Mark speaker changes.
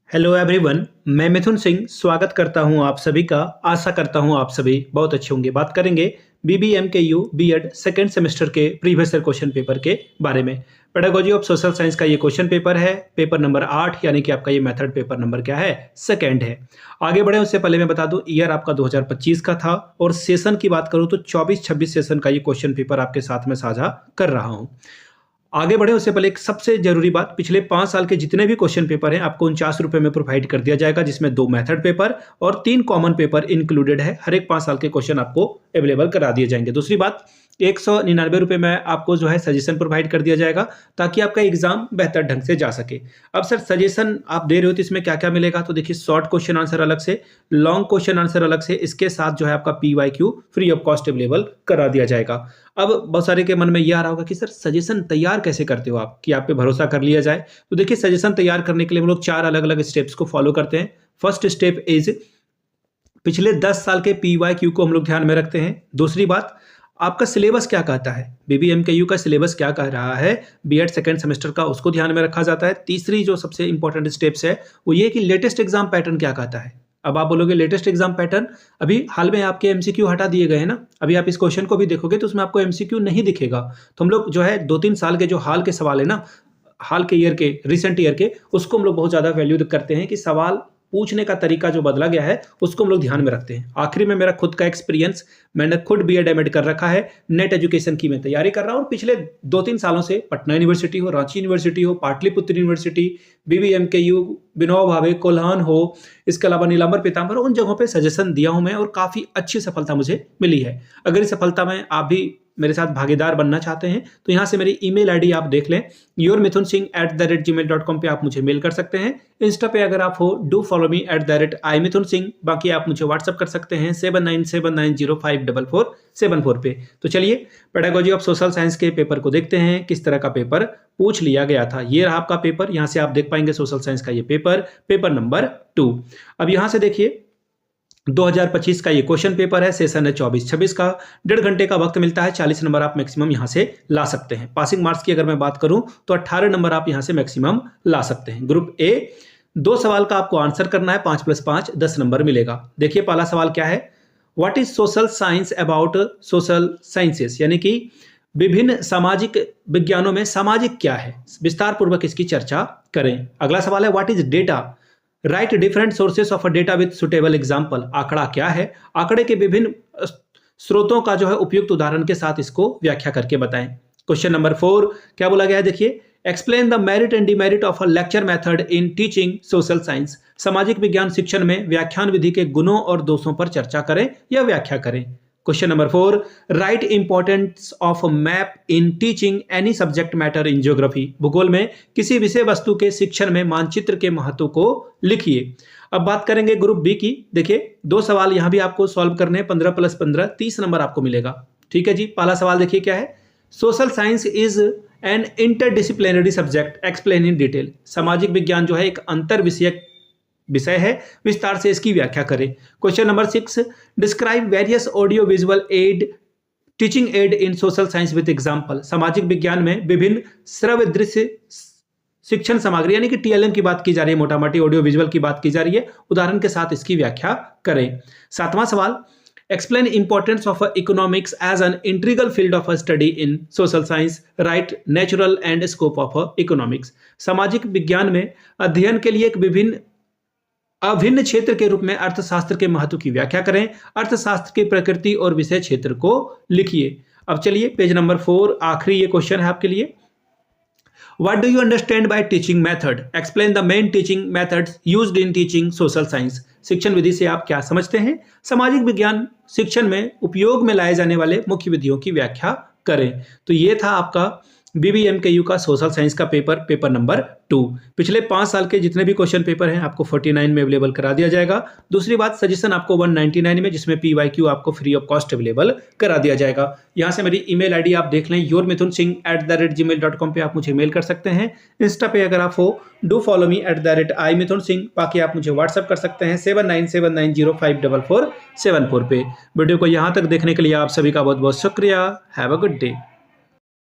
Speaker 1: Hello everyone, मैं मिथुन सिंह स्वागत करता हूं आप सभी का। आशा करता हूं आप सभी बहुत अच्छे होंगे। बात करेंगे बीबीएमकेयू बीएड सेकेंड सेमेस्टर के प्रीवियस ईयर क्वेश्चन पेपर के बारे में। पेडागोजी ऑफ सोशल साइंस का ये क्वेश्चन पेपर है, पेपर नंबर 8, यानी कि आपका ये मेथड पेपर नंबर क्या है, सेकेंड है। आगे बढ़े उससे पहले मैं बता दूं ईयर आपका 2025 का था और सेशन की बात करूं तो 24-26 सेशन का ये क्वेश्चन पेपर आपके साथ में साझा कर रहा हूं। आगे बढ़े उससे पहले एक सबसे जरूरी बात, पिछले 5 साल के जितने भी क्वेश्चन पेपर हैं आपको 49 रुपए में प्रोवाइड कर दिया जाएगा, जिसमें 2 मेथड पेपर और 3 कॉमन पेपर इंक्लूडेड है। हर एक 5 साल के क्वेश्चन आपको अवेलेबल करा दिए जाएंगे। दूसरी बात, 199 रुपए में आपको जो है सजेशन प्रोवाइड कर दिया जाएगा ताकि आपका एग्जाम बेहतर ढंग से जा सके। अब सर सजेशन आप दे रहे हो तो इसमें क्या क्या मिलेगा, तो देखिए शॉर्ट क्वेश्चन आंसर अलग से, लॉन्ग क्वेश्चन आंसर अलग से, इसके साथ जो है आपका PYQ free of cost available करा दिया जाएगा। अब बहुत सारे के मन में ये आ रहा होगा कि सर सजेशन तैयार कैसे करते हो आप, कि आप पे भरोसा कर लिया जाए। तो देखिए सजेशन तैयार करने के लिए हम लोग 4 अलग अलग स्टेप्स को फॉलो करते हैं। फर्स्ट स्टेप इज पिछले 10 साल के PYQ को हम लोग ध्यान में रखते हैं। दूसरी बात, आपका सिलेबस क्या कहता है, बीबीएमकेयू का सिलेबस क्या कह रहा है बीएड सेकेंड सेमेस्टर का, उसको ध्यान में रखा जाता है। तीसरी जो सबसे इंपॉर्टेंट स्टेप्स है वो ये कि लेटेस्ट एग्जाम पैटर्न क्या कहता है। अब आप बोलोगे लेटेस्ट एग्जाम पैटर्न, अभी हाल में आपके MCQ हटा दिए गए हैं ना। अभी आप इस क्वेश्चन को भी देखोगे तो उसमें आपको MCQ नहीं दिखेगा। तो हम लोग जो है 2-3 साल के जो हाल के सवाल है ना, हाल के ईयर के, रिसेंट ईयर के, उसको हम लोग बहुत ज्यादा वैल्यू करते हैं कि सवाल पूछने का तरीका जो बदला गया है उसको हम लोग ध्यान में रखते हैं। आखिरी में मेरा खुद का एक्सपीरियंस, मैंने खुद बीएड एमएड कर रखा है, नेट एजुकेशन की मैं तैयारी कर रहा हूं और पिछले 2-3 सालों से पटना यूनिवर्सिटी हो, रांची यूनिवर्सिटी हो, पाटलिपुत्र यूनिवर्सिटी, बीबीएमकेयू, विनोबा भावे, कोल्हान हो, इसके अलावा नीलांबर पीतांबर, उन जगहों पे सजेशन दिया हूं मैं और काफी अच्छी सफलता मुझे मिली है। अगर इस सफलता में आप भी मेरे साथ भागीदार बनना चाहते हैं तो यहां से मेरी ईमेल आईडी आप देख लें, yourmithunSingh@gmail.com पे आप मुझे मेल कर सकते हैं। इंस्टा पे अगर आप हो डू फॉलो मी @imithunSingh। बाकी आप मुझे व्हाट्सअप कर सकते हैं 7979054474 पे। तो चलिए पेडागोजी ऑफ सोशल साइंस के पेपर को देखते हैं, किस तरह का पेपर पूछ लिया गया था। ये रहा आपका पेपर, यहां से आप देख पाएंगे सोशल साइंस का ये पेपर नंबर 2। अब यहां से देखिए 2025 का ये क्वेश्चन पेपर है, सेशन है 24-26 का, 1.5 घंटे का वक्त मिलता है। 40 नंबर आप मैक्सिमम यहां से ला सकते हैं। पासिंग मार्क्स की अगर मैं बात करूं तो 18 नंबर आप यहां से मैक्सिमम ला सकते हैं। ग्रुप ए 2 सवाल का आपको आंसर करना है, 5 + 5 10 नंबर मिलेगा। देखिए पहला सवाल क्या है, what is social science about social sciences, यानी कि विभिन्न सामाजिक विज्ञानों में सामाजिक क्या है, विस्तार पूर्वक इसकी चर्चा करें। अगला सवाल है what is data, right different sources of a data with suitable example. आंकड़ा क्या है, आंकड़े के विभिन्न स्रोतों का जो है उपयुक्त उदाहरण के साथ इसको व्याख्या करके बताएं। क्वेश्चन नंबर 4 क्या बोला गया है, देखिए explain the merit and demerit of a lecture method in teaching social science. सामाजिक विज्ञान शिक्षण में व्याख्यान विधि के गुणों और दोषों पर चर्चा करें या व्याख्या करें। Question number 4 right importance of map in teaching any subject matter in geography. भूगोल में किसी विषय वस्तु के शिक्षण में मानचित्र के महत्व को लिखिए। अब बात करेंगे ग्रुप बी की। देखिए 2 सवाल यहां भी आपको सॉल्व करने हैं, 15 + 15 30 नंबर आपको मिलेगा। ठीक है जी, पहला सवाल देखिए क्या है, social science is an interdisciplinary subject, explain in detail. सामाजिक विज्ञान जो है एक अंतर विषयक विषय है, विस्तार से इसकी व्याख्या करें। Question number 6 describe various audio visual add teaching add in social science with example. सामाजिक विज्ञान में विभिन्न श्रव्य दृश्य शिक्षण सामग्री, यानी कि TLM की बात की जा रही है, मोटा मोटी ऑडियो विजुअल की बात की जा रही है, उदाहरण के साथ इसकी व्याख्या करें। 7वां सवाल explain importance of economics as an integral field of study in social science, write natural and scope of economics. सामाजिक विज्ञान में अध्ययन के लिए एक अभिन्न क्षेत्र के रूप में अर्थशास्त्र के महत्व की व्याख्या करें। अर्थशास्त्र की प्रकृति और विषय क्षेत्र को लिखिए। अब चलिए पेज नंबर 4, आखिरी ये क्वेश्चन है आपके लिए, what do you understand by teaching method, explain the main teaching methods used in teaching social science. शिक्षण विधि से आप क्या समझते हैं, सामाजिक विज्ञान शिक्षण में उपयोग में लाए जाने वाले मुख्य विधियों की व्याख्या करें। तो ये था आपका बीबीएमकेयू का सोशल साइंस का पेपर नंबर 2। पिछले 5 साल के जितने भी क्वेश्चन पेपर हैं आपको 49 में अवेलेबल करा दिया जाएगा। दूसरी बात, सजेशन आपको 199 में, जिसमें PYQ आपको फ्री ऑफ कॉस्ट अवेलेबल करा दिया जाएगा। यहां से मेरी ईमेल आईडी आप देख लें, yourmithunSingh@gmail.com पे आप मुझे मेल कर सकते हैं। इंस्टा पे अगर आप हो डू फॉलो मी @imithunSingh। बाकी आप मुझे व्हाट्सअप कर सकते हैं 7979054474 पे। वीडियो को यहाँ तक देखने के लिए आप सभी का बहुत बहुत शुक्रिया। Have a good day.